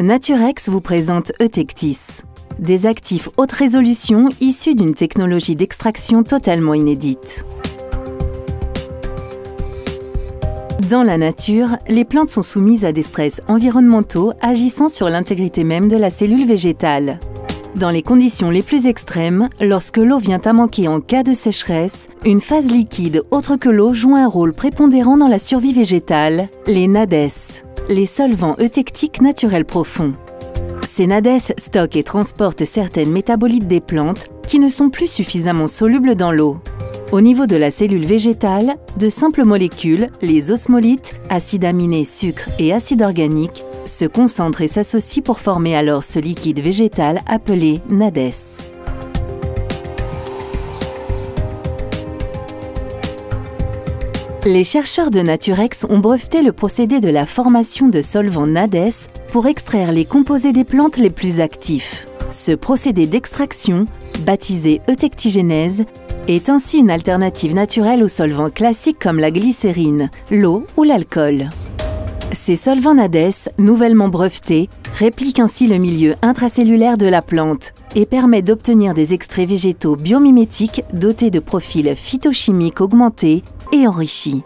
Naturex vous présente Eutectis, des actifs haute résolution issus d'une technologie d'extraction totalement inédite. Dans la nature, les plantes sont soumises à des stress environnementaux agissant sur l'intégrité même de la cellule végétale. Dans les conditions les plus extrêmes, lorsque l'eau vient à manquer en cas de sécheresse, une phase liquide autre que l'eau joue un rôle prépondérant dans la survie végétale, les NADES, les solvants eutectiques naturels profonds. Ces NADES stockent et transportent certaines métabolites des plantes qui ne sont plus suffisamment solubles dans l'eau. Au niveau de la cellule végétale, de simples molécules, les osmolites, acides aminés, sucres et acides organiques, se concentrent et s'associent pour former alors ce liquide végétal appelé NADES. Les chercheurs de Naturex ont breveté le procédé de la formation de solvants NADES pour extraire les composés des plantes les plus actifs. Ce procédé d'extraction, baptisé eutectigénèse, est ainsi une alternative naturelle aux solvants classiques comme la glycérine, l'eau ou l'alcool. Ces solvants NADES, nouvellement brevetés, répliquent ainsi le milieu intracellulaire de la plante et permettent d'obtenir des extraits végétaux biomimétiques dotés de profils phytochimiques augmentés et enrichis.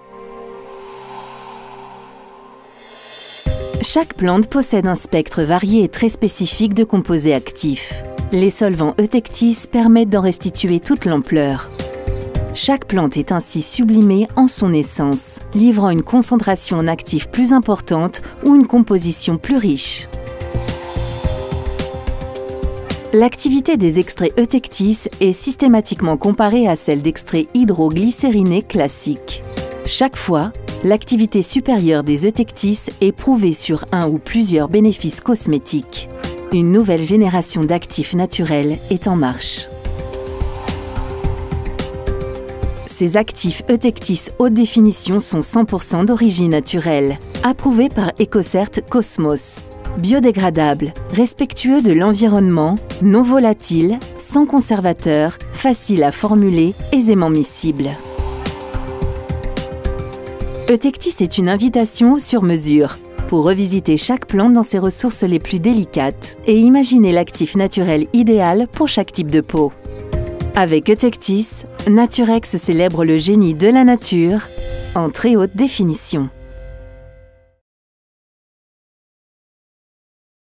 Chaque plante possède un spectre varié et très spécifique de composés actifs. Les solvants Eutectis permettent d'en restituer toute l'ampleur. Chaque plante est ainsi sublimée en son essence, livrant une concentration en actifs plus importante ou une composition plus riche. L'activité des extraits Eutectis est systématiquement comparée à celle d'extraits hydroglycérinés classiques. Chaque fois, l'activité supérieure des Eutectis est prouvée sur un ou plusieurs bénéfices cosmétiques. Une nouvelle génération d'actifs naturels est en marche. Ces actifs Eutectis haute définition sont 100% d'origine naturelle, approuvés par EcoCert Cosmos. Biodégradables, respectueux de l'environnement, non volatiles, sans conservateur, faciles à formuler, aisément miscibles. Eutectis est une invitation sur mesure pour revisiter chaque plante dans ses ressources les plus délicates et imaginer l'actif naturel idéal pour chaque type de peau. Avec Eutectis, Naturex célèbre le génie de la nature en très haute définition.